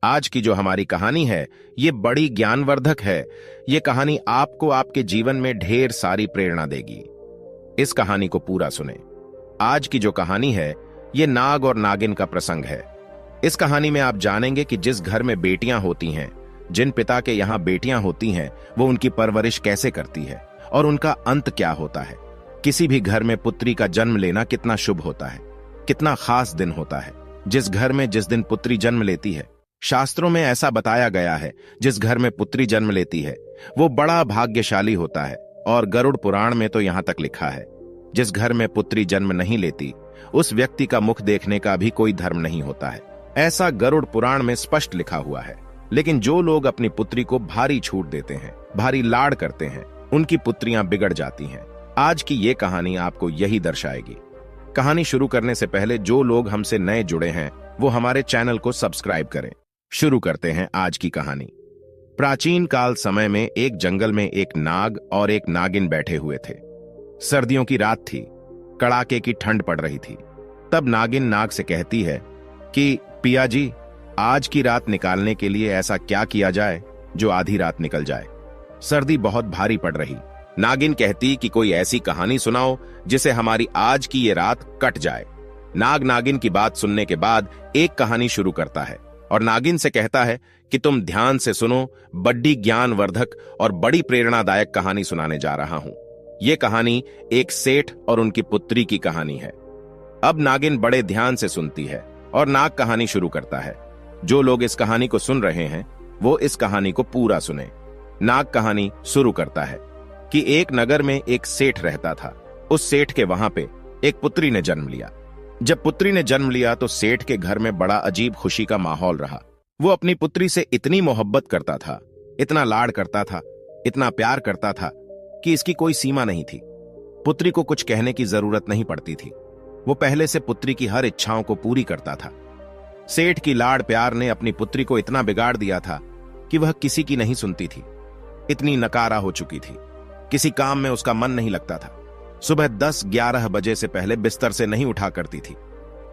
आज की जो हमारी कहानी है ये बड़ी ज्ञानवर्धक है। ये कहानी आपको आपके जीवन में ढेर सारी प्रेरणा देगी। इस कहानी को पूरा सुने। आज की जो कहानी है ये नाग और नागिन का प्रसंग है। इस कहानी में आप जानेंगे कि जिस घर में बेटियां होती हैं, जिन पिता के यहां बेटियां होती हैं, वो उनकी परवरिश कैसे करती है और उनका अंत क्या होता है। किसी भी घर में पुत्री का जन्म लेना कितना शुभ होता है, कितना खास दिन होता है। जिस घर में जिस दिन पुत्री जन्म लेती है, शास्त्रों में ऐसा बताया गया है, जिस घर में पुत्री जन्म लेती है वो बड़ा भाग्यशाली होता है। और गरुड़ पुराण में तो यहां तक लिखा है, जिस घर में पुत्री जन्म नहीं लेती उस व्यक्ति का मुख देखने का भी कोई धर्म नहीं होता है। ऐसा गरुड़ पुराण में स्पष्ट लिखा हुआ है। लेकिन जो लोग अपनी पुत्री को भारी छूट देते हैं, भारी लाड़ करते हैं, उनकी पुत्रियां बिगड़ जाती हैं। आज की ये कहानी आपको यही दर्शाएगी। कहानी शुरू करने से पहले जो लोग हमसे नए जुड़े हैं वो हमारे चैनल को सब्सक्राइब करें। शुरू करते हैं आज की कहानी। प्राचीन काल समय में एक जंगल में एक नाग और एक नागिन बैठे हुए थे। सर्दियों की रात थी, कड़ाके की ठंड पड़ रही थी। तब नागिन नाग से कहती है कि पिया जी, आज की रात निकालने के लिए ऐसा क्या किया जाए जो आधी रात निकल जाए। सर्दी बहुत भारी पड़ रही। नागिन कहती कि कोई ऐसी कहानी सुनाओ जिसे हमारी आज की ये रात कट जाए। नाग नागिन की बात सुनने के बाद एक कहानी शुरू करता है और नागिन से कहता है कि तुम ध्यान से सुनो, बड़ी ज्ञानवर्धक और बड़ी प्रेरणादायक कहानी सुनाने जा रहा हूं। ये कहानी एक सेठ और उनकी पुत्री की कहानी है। अब नागिन बड़े ध्यान से सुनती है और नाग कहानी शुरू करता है। जो लोग इस कहानी को सुन रहे हैं वो इस कहानी को पूरा सुने। नाग कहानी शुरू करता है कि एक नगर में एक सेठ रहता था। उस सेठ के वहां पे एक पुत्री ने जन्म लिया। जब पुत्री ने जन्म लिया तो सेठ के घर में बड़ा अजीब खुशी का माहौल रहा। वो अपनी पुत्री से इतनी मोहब्बत करता था, इतना लाड़ करता था, इतना प्यार करता था कि इसकी कोई सीमा नहीं थी। पुत्री को कुछ कहने की जरूरत नहीं पड़ती थी। वो पहले से पुत्री की हर इच्छाओं को पूरी करता था। सेठ की लाड़ प्यार ने अपनी पुत्री को इतना बिगाड़ दिया था कि वह किसी की नहीं सुनती थी। इतनी नकारा हो चुकी थी, किसी काम में उसका मन नहीं लगता था। सुबह 10-11 बजे से पहले बिस्तर से नहीं उठा करती थी।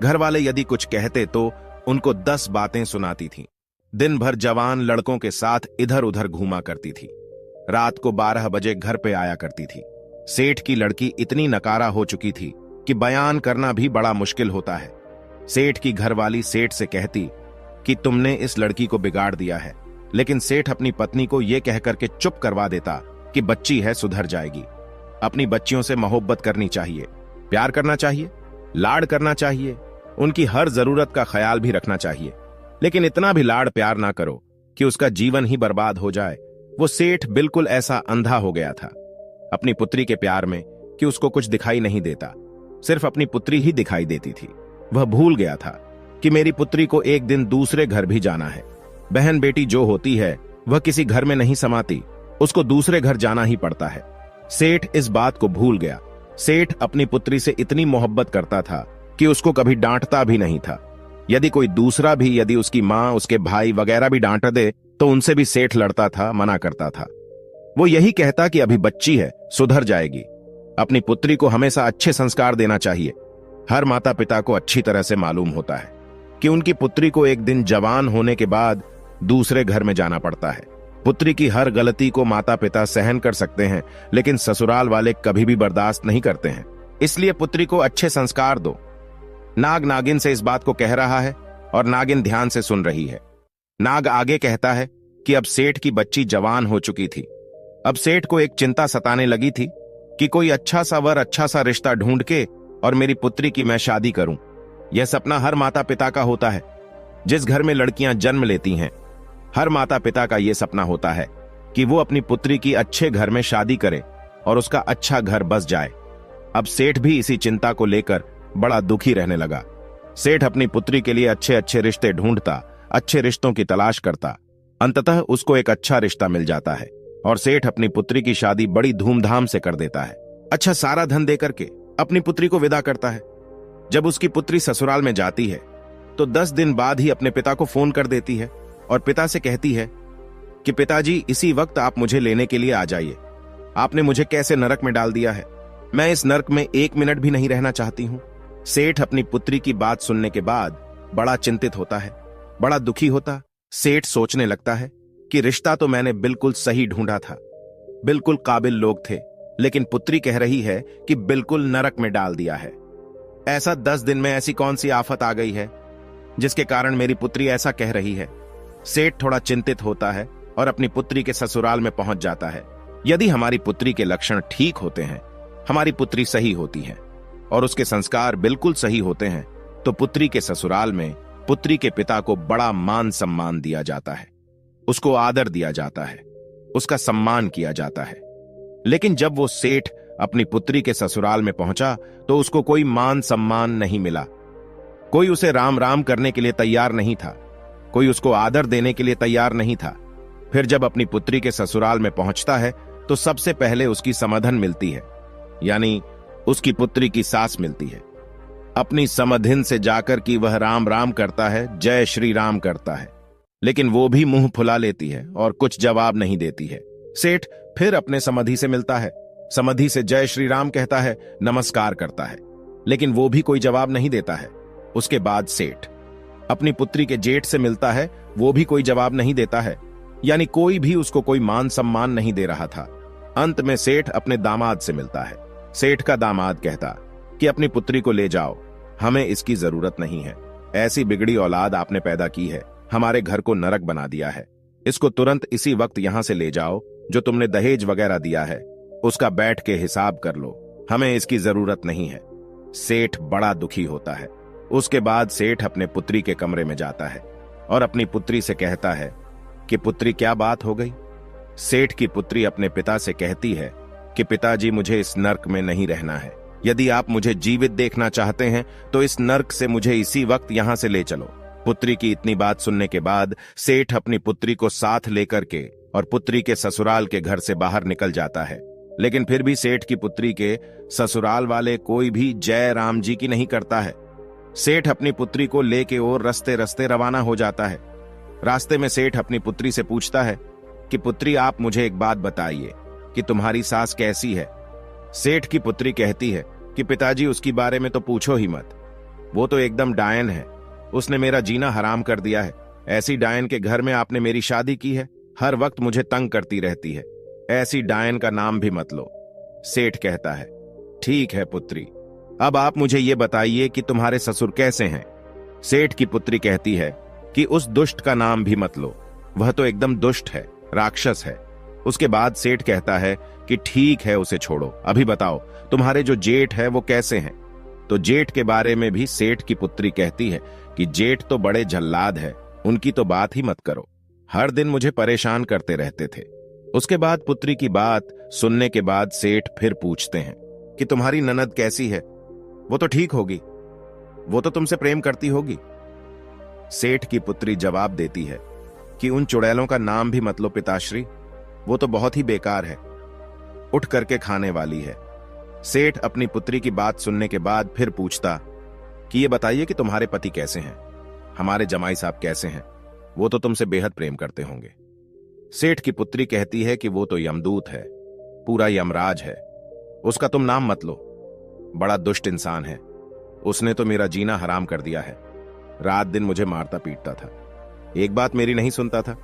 घर वाले यदि कुछ कहते तो उनको 10 बातें सुनाती थी। दिन भर जवान लड़कों के साथ इधर उधर घूमा करती थी। रात को 12 बजे घर पे आया करती थी। सेठ की लड़की इतनी नकारा हो चुकी थी कि बयान करना भी बड़ा मुश्किल होता है। सेठ की घरवाली सेठ से कहती कि तुमने इस लड़की को बिगाड़ दिया है, लेकिन सेठ अपनी पत्नी को यह कहकर के चुप करवा देता कि बच्ची है, सुधर जाएगी। अपनी बच्चियों से मोहब्बत करनी चाहिए, प्यार करना चाहिए, लाड़ करना चाहिए, उनकी हर जरूरत का ख्याल भी रखना चाहिए, लेकिन इतना भी लाड़ प्यार ना करो कि उसका जीवन ही बर्बाद हो जाए। वो सेठ बिल्कुल ऐसा अंधा हो गया था अपनी पुत्री के प्यार में कि उसको कुछ दिखाई नहीं देता, सिर्फ अपनी पुत्री ही दिखाई देती थी। वह भूल गया था कि मेरी पुत्री को एक दिन दूसरे घर भी जाना है। बहन बेटी जो होती है वह किसी घर में नहीं समाती, उसको दूसरे घर जाना ही पड़ता है। सेठ इस बात को भूल गया। सेठ अपनी पुत्री से इतनी मोहब्बत करता था कि उसको कभी डांटता भी नहीं था। यदि कोई दूसरा भी, यदि उसकी माँ, उसके भाई वगैरह भी डांट दे तो उनसे भी सेठ लड़ता था, मना करता था। वो यही कहता कि अभी बच्ची है, सुधर जाएगी। अपनी पुत्री को हमेशा अच्छे संस्कार देना चाहिए। हर माता पिता को अच्छी तरह से मालूम होता है कि उनकी पुत्री को एक दिन जवान होने के बाद दूसरे घर में जाना पड़ता है। पुत्री की हर गलती को माता पिता सहन कर सकते हैं, लेकिन ससुराल वाले कभी भी बर्दाश्त नहीं करते हैं। इसलिए पुत्री को अच्छे संस्कार दो। नाग नागिन से इस बात को कह रहा है और नागिन ध्यान से सुन रही है। नाग आगे कहता है कि अब सेठ की बच्ची जवान हो चुकी थी। अब सेठ को एक चिंता सताने लगी थी कि कोई अच्छा सा वर, अच्छा सा रिश्ता ढूंढ के और मेरी पुत्री की मैं शादी करूं। यह सपना हर माता पिता का होता है। जिस घर में लड़कियां जन्म लेती हैं, हर माता पिता का यह सपना होता है कि वो अपनी पुत्री की अच्छे घर में शादी करे और उसका अच्छा घर बस जाए। अब सेठ भी इसी चिंता को लेकर बड़ा दुखी रहने लगा। सेठ अपनी पुत्री के लिए अच्छे अच्छे रिश्ते ढूंढता, अच्छे रिश्तों की तलाश करता। अंततः उसको एक अच्छा रिश्ता मिल जाता है और सेठ अपनी पुत्री की शादी बड़ी धूमधाम से कर देता है। अच्छा सारा धन देकर के अपनी पुत्री को विदा करता है। जब उसकी पुत्री ससुराल में जाती है तो 10 दिन बाद ही अपने पिता को फोन कर देती है और पिता से कहती है कि पिताजी, इसी वक्त आप मुझे लेने के लिए आ जाइए। आपने मुझे कैसे नरक में डाल दिया है, मैं इस नरक में 1 मिनट भी नहीं रहना चाहती हूं। सेठ अपनी पुत्री की बात सुनने के बाद बड़ा चिंतित होता है, बड़ा दुखी होता सेठ सोचने लगता है कि रिश्ता तो मैंने बिल्कुल सही ढूंढा था, बिल्कुल काबिल लोग थे, लेकिन पुत्री कह रही है कि बिल्कुल नरक में डाल दिया है। ऐसा 10 दिन में ऐसी कौन सी आफत आ गई है जिसके कारण मेरी पुत्री ऐसा कह रही है। सेठ थोड़ा चिंतित होता है और अपनी पुत्री के ससुराल में पहुंच जाता है। यदि हमारी पुत्री के लक्षण ठीक होते हैं, हमारी पुत्री सही होती है और उसके संस्कार बिल्कुल सही होते हैं, तो पुत्री के ससुराल में पुत्री के पिता को बड़ा मान सम्मान दिया जाता है, उसको आदर दिया जाता है, उसका सम्मान किया जाता है। लेकिन जब वो सेठ अपनी पुत्री के ससुराल में पहुंचा तो उसको कोई मान सम्मान नहीं मिला। कोई उसे राम राम करने के लिए तैयार नहीं था, कोई उसको आदर देने के लिए तैयार नहीं था। फिर जब अपनी पुत्री के ससुराल में पहुंचता है तो सबसे पहले उसकी समधन मिलती है, यानी उसकी पुत्री की सास मिलती है। अपनी समधिन से जाकर कि वह राम राम करता है, जय श्री राम करता है, लेकिन वो भी मुंह फुला लेती है और कुछ जवाब नहीं देती है। सेठ फिर अपने समधि से मिलता है, समधि से जय श्री राम कहता है, नमस्कार करता है, लेकिन वो भी कोई जवाब नहीं देता है। उसके बाद सेठ अपनी पुत्री के जेठ से मिलता है, वो भी कोई जवाब नहीं देता है, यानी कोई भी उसको कोई मान सम्मान नहीं दे रहा था। अंत में सेठ अपने दामाद से मिलता है। सेठ का दामाद कहता कि अपनी पुत्री को ले जाओ, हमें इसकी जरूरत नहीं है। ऐसी बिगड़ी औलाद आपने पैदा की है, हमारे घर को नरक बना दिया है। इसको तुरंत इसी वक्त यहां से ले जाओ। जो तुमने दहेज वगैरह दिया है उसका बैठ के हिसाब कर लो, हमें इसकी जरूरत नहीं है। सेठ बड़ा दुखी होता है। उसके बाद सेठ अपने पुत्री के कमरे में जाता है और अपनी पुत्री से कहता है कि पुत्री क्या बात हो गई। सेठ की पुत्री अपने पिता से कहती है कि पिताजी, मुझे इस नर्क में नहीं रहना है। यदि आप मुझे जीवित देखना चाहते हैं तो इस नर्क से मुझे इसी वक्त यहां से ले चलो। पुत्री की इतनी बात सुनने के बाद सेठ अपनी पुत्री को साथ लेकर के और पुत्री के ससुराल के घर से बाहर निकल जाता है। लेकिन फिर भी सेठ की पुत्री के ससुराल वाले कोई भी जय राम जी की नहीं करता है। सेठ अपनी पुत्री को लेके और रस्ते रस्ते रवाना हो जाता है। रास्ते में सेठ अपनी पुत्री से पूछता है कि पुत्री, आप मुझे एक बात बताइए कि तुम्हारी सास कैसी है। सेठ की पुत्री कहती है कि पिताजी, उसकी बारे में तो पूछो ही मत, वो तो एकदम डायन है, उसने मेरा जीना हराम कर दिया है। ऐसी डायन के घर में आपने मेरी शादी की है, हर वक्त मुझे तंग करती रहती है, ऐसी डायन का नाम भी मत लो। सेठ कहता है, ठीक है पुत्री, अब आप मुझे ये बताइए कि तुम्हारे ससुर कैसे हैं। सेठ की पुत्री कहती है कि उस दुष्ट का नाम भी मत लो, वह तो एकदम दुष्ट है, राक्षस है। उसके बाद सेठ कहता है कि ठीक है, उसे छोड़ो, अभी बताओ तुम्हारे जो जेठ है वो कैसे हैं। तो जेठ के बारे में भी सेठ की पुत्री कहती है कि जेठ तो बड़े जल्लाद है, उनकी तो बात ही मत करो, हर दिन मुझे परेशान करते रहते थे। उसके बाद पुत्री की बात सुनने के बाद सेठ फिर पूछते हैं कि तुम्हारी ननद कैसी है। वो तो ठीक होगी, वो तो तुमसे प्रेम करती होगी। सेठ की पुत्री जवाब देती है कि उन चुड़ैलों का नाम भी मत लो पिताश्री, वो तो बहुत ही बेकार है, उठ करके खाने वाली है। सेठ अपनी पुत्री की बात सुनने के बाद फिर पूछता कि ये बताइए कि तुम्हारे पति कैसे हैं, हमारे जमाई साहब कैसे हैं, वो तो तुमसे बेहद प्रेम करते होंगे। सेठ की पुत्री कहती है कि वो तो यमदूत है, पूरा यमराज है, उसका तुम नाम मत लो, बड़ा दुष्ट इंसान है, उसने तो मेरा जीना हराम कर दिया है, रात दिन मुझे मारता पीटता था, एक बात मेरी नहीं सुनता था।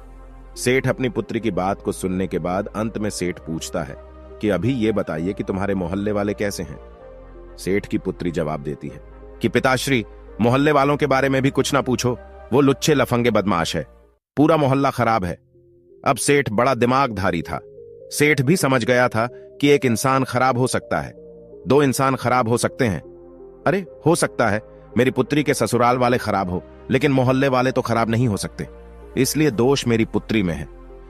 सेठ अपनी पुत्री की बात को सुनने के बाद अंत में सेठ पूछता है कि अभी ये बताइए कि तुम्हारे मोहल्ले वाले कैसे हैं। सेठ की पुत्री जवाब देती है कि पिताश्री, मोहल्ले वालों के बारे में भी कुछ ना पूछो, वो लुच्चे लफंगे बदमाश है, पूरा मोहल्ला खराब है। अब सेठ बड़ा दिमागधारी था, सेठ भी समझ गया था कि एक इंसान खराब हो सकता है, दो इंसान खराब हो सकते हैं। अरे हो सकता है मेरी पुत्री के ससुराल वाले खराब हो, लेकिन मोहल्ले वाले तो खराब नहीं हो सकते, इसलिए दोष मेरी पुत्री में है,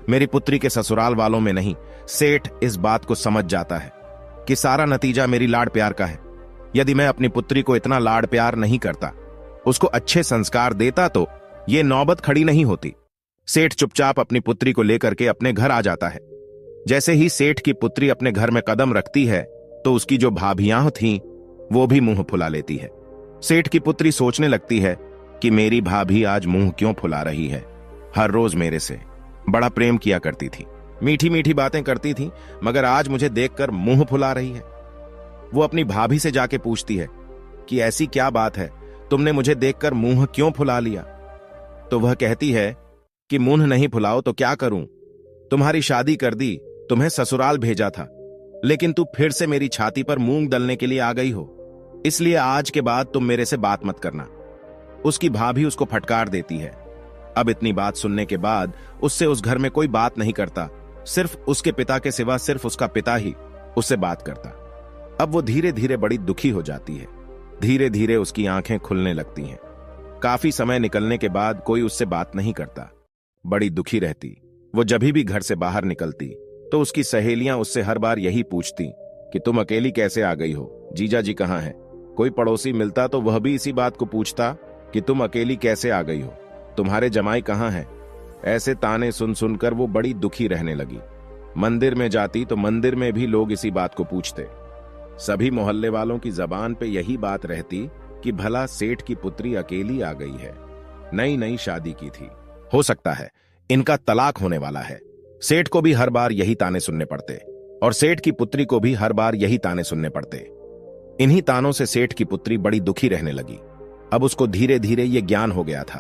मेरी पुत्री के ससुराल वालों में नहीं। सेठ इस बात को समझ जाता है कि सारा नतीजा मेरी लाड़ प्यार का है। यदि मैं अपनी पुत्री को इतना लाड़ प्यार नहीं करता, उसको अच्छे संस्कार देता, तो ये नौबत खड़ी नहीं होती। सेठ चुपचाप अपनी पुत्री को लेकर के अपने घर आ जाता है। जैसे ही सेठ की पुत्री अपने घर में कदम रखती है तो उसकी जो भाभियां थीं वो भी मुंह फुला लेती है। सेठ की पुत्री सोचने लगती है कि मेरी भाभी आज मुंह क्यों फुला रही है, हर रोज मेरे से बड़ा प्रेम किया करती थी, मीठी मीठी बातें करती थी, मगर आज मुझे देखकर मुंह फुला रही है। वो अपनी भाभी से जाके पूछती है कि ऐसी क्या बात है, तुमने मुझे देखकर मुंह क्यों फुला लिया। तो वह कहती है कि मुंह नहीं फुलाओ तो क्या करूं? तुम्हारी शादी कर दी, तुम्हें ससुराल भेजा था, लेकिन तू फिर से मेरी छाती पर मूंग दलने के लिए आ गई हो। इसलिए आज के बाद तुम मेरे से बात मत करना। उसकी भाभी उसको फटकार देती है। अब इतनी बात सुनने के बाद उससे उस घर में कोई बात नहीं करता, सिर्फ उसके पिता के सिवा सिर्फ उसका पिता ही उससे बात करता। अब वो धीरे धीरे बड़ी दुखी हो जाती है। धीरे धीरे उसकी आंखें खुलने लगती हैं। काफी समय निकलने के बाद कोई उससे बात नहीं करता। बड़ी दुखी रहती। वो जभी भी घर से बाहर निकलती तो उसकी सहेलियां उससे हर बार यही पूछती कि तुम अकेली कैसे आ गई हो, जीजा जी कहाँ हैं? कोई पड़ोसी मिलता तो वह भी इसी बात को पूछता कि तुम अकेली कैसे आ गई हो, तुम्हारे जमाई कहाँ हैं? ऐसे ताने सुन सुनकर वो बड़ी दुखी रहने लगी। मंदिर में जाती तो मंदिर में भी लोग इसी बात को पूछते। सभी मोहल्ले वालों की जबान पे यही बात रहती कि भला सेठ की पुत्री अकेली आ गई है, नई नई शादी की थी, हो सकता है इनका तलाक होने वाला है। सेठ को भी हर बार यही ताने सुनने पड़ते और सेठ की पुत्री को भी हर बार यही ताने सुनने पड़ते। इन्हीं तानों से सेठ की पुत्री बड़ी दुखी रहने लगी। अब उसको धीरे धीरे ये ज्ञान हो गया था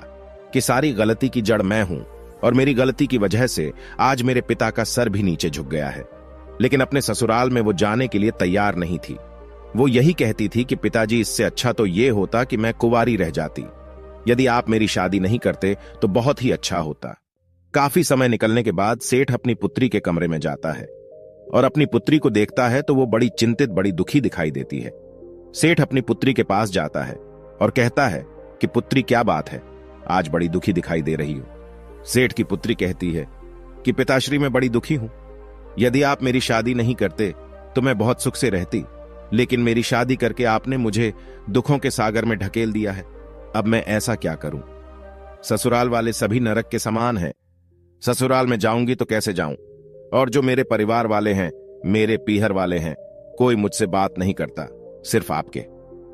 कि सारी गलती की जड़ मैं हूं और मेरी गलती की वजह से आज मेरे पिता का सर भी नीचे झुक गया है। लेकिन अपने ससुराल में वो जाने के लिए तैयार नहीं थी। वो यही कहती थी कि पिताजी, इससे अच्छा तो ये होता कि मैं कुंवारी रह जाती। यदि आप मेरी शादी नहीं करते तो बहुत ही अच्छा होता। काफी समय निकलने के बाद सेठ अपनी पुत्री के कमरे में जाता है और अपनी पुत्री को देखता है तो वो बड़ी चिंतित, बड़ी दुखी दिखाई देती है। सेठ अपनी पुत्री के पास जाता है और कहता है कि पुत्री, क्या बात है, आज बड़ी दुखी दिखाई दे रही हो। सेठ की पुत्री कहती है कि पिताश्री, मैं बड़ी दुखी हूं। यदि आप मेरी शादी नहीं करते तो मैं बहुत सुख से रहती, लेकिन मेरी शादी करके आपने मुझे दुखों के सागर में ढकेल दिया है। अब मैं ऐसा क्या करूं? ससुराल वाले सभी नरक के समान हैं। ससुराल में जाऊंगी तो कैसे जाऊं? और जो मेरे परिवार वाले हैं, मेरे पीहर वाले हैं, कोई मुझसे बात नहीं करता। सिर्फ आपके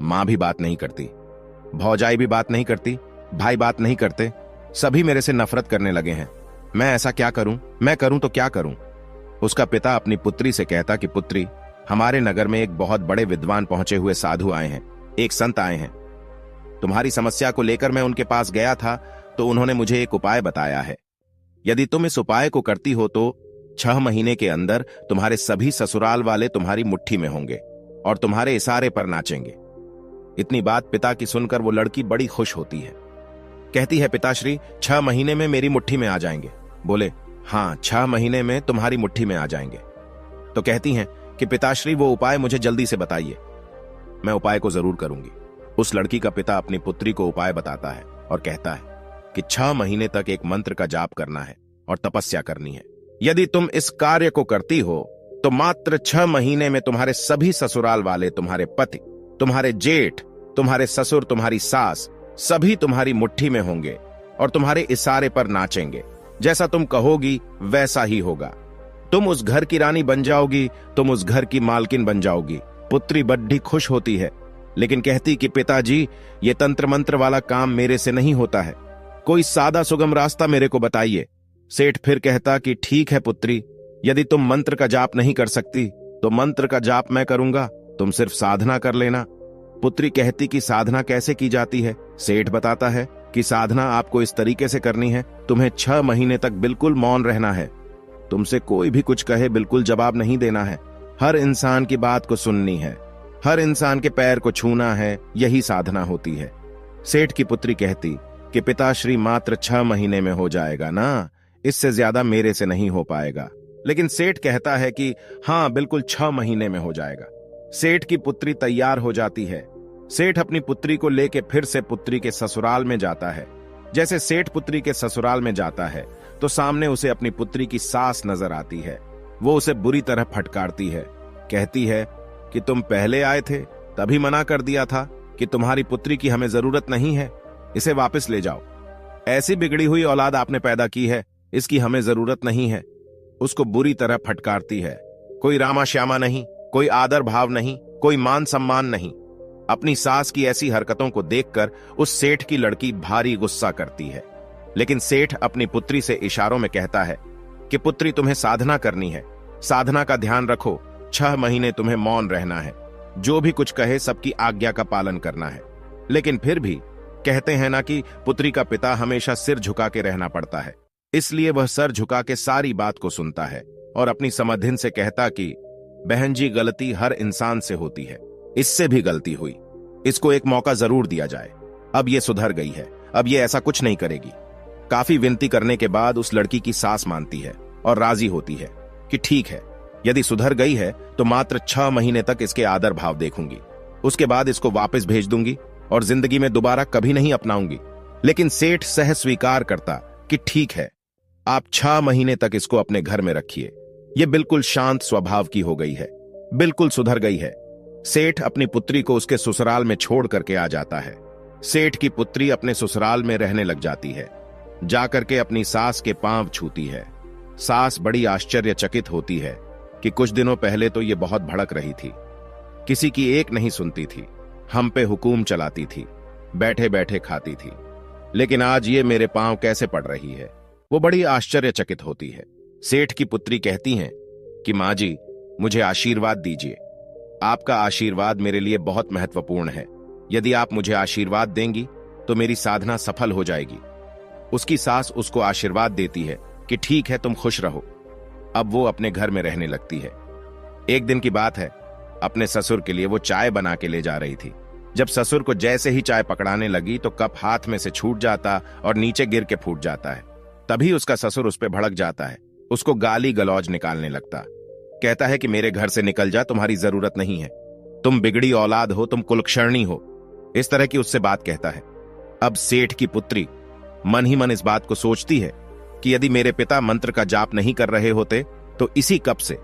मां भी बात नहीं करती, भौजाई भी बात नहीं करती, भाई बात नहीं करते, सभी मेरे से नफरत करने लगे हैं। मैं ऐसा क्या करूं? मैं करूं तो क्या करूं? उसका पिता अपनी पुत्री से कहता कि पुत्री, हमारे नगर में एक बहुत बड़े विद्वान पहुंचे हुए साधु आए हैं, एक संत आए हैं। तुम्हारी समस्या को लेकर मैं उनके पास गया था तो उन्होंने मुझे एक उपाय बताया है। यदि तुम इस उपाय को करती हो तो 6 महीने के अंदर तुम्हारे सभी ससुराल वाले तुम्हारी मुट्ठी में होंगे और तुम्हारे इशारे पर नाचेंगे। इतनी बात पिता की सुनकर वो लड़की बड़ी खुश होती है। कहती है, पिताश्री, 6 महीने में मेरी मुट्ठी में आ जाएंगे। बोले, हाँ, 6 महीने में तुम्हारी मुट्ठी में आ जाएंगे। तो कहती हैं कि पिताश्री, वो उपाय मुझे जल्दी से बताइए। मैं उपाय को जरूर करूंगी। उस लड़की का पिता अपनी पुत्री को उपाय बताता है और कहता है कि 6 महीने तक एक मंत्र का जाप करना है और तपस्या करनी है। यदि तुम इस कार्य को करती हो तो मात्र 6 महीने में तुम्हारे सभी ससुराल वाले, तुम्हारे पति, तुम्हारे जेठ, तुम्हारे ससुर, तुम्हारी सास, सभी तुम्हारी मुट्ठी में होंगे और तुम्हारे इशारे पर नाचेंगे। जैसा तुम कहोगी वैसा ही होगा। तुम उस घर की रानी बन जाओगी, तुम उस घर की मालकिन बन जाओगी। पुत्री बड्ढी खुश होती है, लेकिन कहती कि पिताजी, ये तंत्र मंत्र वाला काम मेरे से नहीं होता है, कोई सादा सुगम रास्ता मेरे को बताइए। सेठ फिर कहता कि ठीक है पुत्री, यदि तुम मंत्र का जाप नहीं कर सकती तो मंत्र का जाप मैं करूंगा, तुम सिर्फ साधना कर लेना। पुत्री कहती कि साधना कैसे की जाती है? सेठ बताता है कि साधना आपको इस तरीके से करनी है, तुम्हें 6 महीने तक बिल्कुल मौन रहना है। तुमसे कोई भी कुछ कहे बिल्कुल जवाब नहीं देना है, हर इंसान की बात को सुननी है, हर इंसान के पैर को छूना है, यही साधना होती है। सेठ की पुत्री कहती कि पिताश्री, मात्र 6 महीने में हो जाएगा ना, इससे ज्यादा मेरे से नहीं हो पाएगा। लेकिन सेठ कहता है कि हाँ, बिल्कुल 6 महीने में हो जाएगा। सेठ की पुत्री तैयार हो जाती है। सेठ अपनी पुत्री को लेके फिर से पुत्री के ससुराल में जाता है। जैसे सेठ पुत्री के ससुराल में जाता है तो सामने उसे अपनी पुत्री की सास नजर आती है। वो उसे बुरी तरह फटकारती है, कहती है कि तुम पहले आए थे तभी मना कर दिया था कि तुम्हारी पुत्री की हमें जरूरत नहीं है, इसे वापस ले जाओ। ऐसी बिगड़ी हुई औलाद आपने पैदा की है, इसकी हमें जरूरत नहीं है। उसको बुरी तरह फटकारती है। कोई रामा श्यामा नहीं, कोई आदर भाव नहीं, कोई मान सम्मान नहीं। अपनी सास की ऐसी हरकतों को देखकर उस सेठ की लड़की भारी गुस्सा करती है। लेकिन सेठ अपनी पुत्री से इशारों में कहता है कि पुत्री, तुम्हें साधना करनी है, साधना का ध्यान रखो, 6 महीने तुम्हें मौन रहना है, जो भी कुछ कहे सबकी आज्ञा का पालन करना है। लेकिन फिर भी कहते हैं ना कि पुत्री का पिता हमेशा सिर झुका के रहना पड़ता है। इसलिए वह सर झुका के सारी बात को सुनता है और अपनी समधिन से कहता कि बहन जी, गलती हर इंसान से होती है, इससे भी गलती हुई, इसको एक मौका जरूर दिया जाए। अब ये सुधर गई है, अब ये ऐसा कुछ नहीं करेगी। काफी विनती करने के बाद उस लड़की की सास मानती है और राजी होती है कि ठीक है, यदि सुधर गई है तो मात्र 6 महीने तक इसके आदर भाव देखूंगी, उसके बाद इसको वापस भेज दूंगी और जिंदगी में दोबारा कभी नहीं अपनाऊंगी। लेकिन सेठ सह स्वीकार करता कि ठीक है, आप 6 महीने तक इसको अपने घर में रखिए। ये बिल्कुल शांत स्वभाव की हो गई है, बिल्कुल सुधर गई है। सेठ अपनी पुत्री को उसके ससुराल में छोड़ करके आ जाता है। सेठ की पुत्री अपने ससुराल में रहने लग जाती है, जाकर के अपनी सास के पांव छूती है। सास बड़ी आश्चर्यचकित होती है कि कुछ दिनों पहले तो ये बहुत भड़क रही थी, किसी की एक नहीं सुनती थी, हम पे हुकूम चलाती थी, बैठे बैठे खाती थी, लेकिन आज ये मेरे पांव कैसे पड़ रही है। वो बड़ी आश्चर्यचकित होती है। सेठ की पुत्री कहती हैं कि माँ जी, मुझे आशीर्वाद दीजिए, आपका आशीर्वाद मेरे लिए बहुत महत्वपूर्ण है। यदि आप मुझे आशीर्वाद देंगी तो मेरी साधना सफल हो जाएगी। उसकी सास उसको आशीर्वाद देती है कि ठीक है, तुम खुश रहो। अब वो अपने घर में रहने लगती है। एक दिन की बात है, अपने ससुर के लिए वो चाय बना के ले जा रही थी। जब ससुर को जैसे ही चाय पकड़ाने लगी तो कप हाथ में से छूट जाता और नीचे गिर के फूट जाता है। तभी उसका ससुर उस पर भड़क जाता है, उसको गाली गलौज निकालने लगता। कहता है कि मेरे घर से निकल जा, तुम्हारी जरूरत नहीं है, तुम बिगड़ी औलाद हो, तुम कुलक्षणी हो। इस तरह की उससे बात कहता है। अब सेठ की पुत्री मन ही मन इस बात को सोचती है कि यदि मेरे पिता मंत्र का जाप नहीं कर रहे होते तो इसी कप से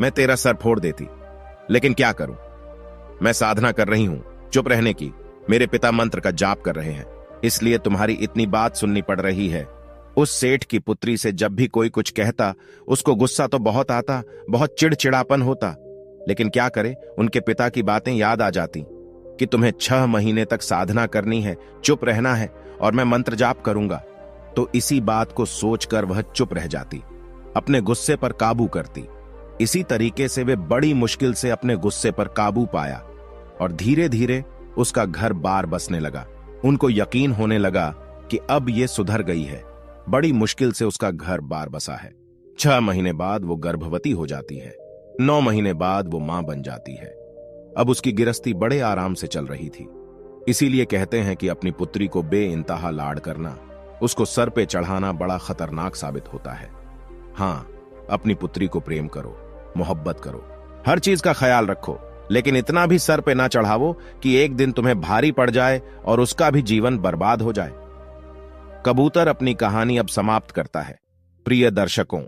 मैं तेरा सर फोड़ देती। लेकिन क्या करूं, मैं साधना कर रही हूं चुप रहने की, मेरे पिता मंत्र का जाप कर रहे हैं, इसलिए तुम्हारी इतनी बात सुननी पड़ रही है। उस सेठ की पुत्री से जब भी कोई कुछ कहता उसको गुस्सा तो बहुत आता, बहुत चिड़चिड़ापन होता, लेकिन क्या करे, उनके पिता की बातें याद आ जाती कि तुम्हें 6 महीने तक साधना करनी है, चुप रहना है और मैं मंत्र जाप करूंगा। तो इसी बात को सोचकर वह चुप रह जाती, अपने गुस्से पर काबू करती। इसी तरीके से वे बड़ी मुश्किल से अपने गुस्से पर काबू पाया और धीरे धीरे उसका घर बार बसने लगा। उनको यकीन होने लगा कि अब ये सुधर गई है। बड़ी मुश्किल से उसका घर बार बसा है। 6 महीने बाद वो गर्भवती हो जाती है। 9 महीने बाद वो मां बन जाती है। अब उसकी गिरस्ती बड़े आराम से चल रही थी। इसीलिए कहते हैं कि अपनी पुत्री को बेइंतहा लाड करना, उसको सर पे चढ़ाना बड़ा खतरनाक साबित होता है। हाँ, अपनी पुत्री को प्रेम करो, मोहब्बत करो, हर चीज का ख्याल रखो, लेकिन इतना भी सर पे ना चढ़ावो कि एक दिन तुम्हें भारी पड़ जाए और उसका भी जीवन बर्बाद हो जाए। कबूतर अपनी कहानी अब समाप्त करता है। प्रिय दर्शकों,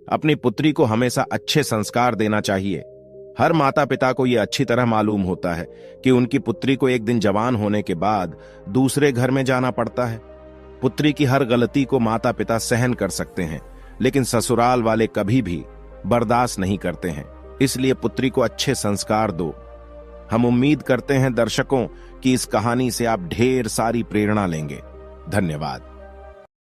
अपनी पुत्री को हमेशा अच्छे संस्कार देना चाहिए। हर माता पिता को यह अच्छी तरह मालूम होता है कि उनकी पुत्री को एक दिन जवान होने के बाद दूसरे घर में जाना पड़ता है। पुत्री की हर गलती को माता पिता सहन कर सकते हैं, लेकिन ससुराल वाले कभी भी बर्दाश्त नहीं करते हैं। इसलिए पुत्री को अच्छे संस्कार दो। हम उम्मीद करते हैं दर्शकों कि इस कहानी से आप ढेर सारी प्रेरणा लेंगे। धन्यवाद।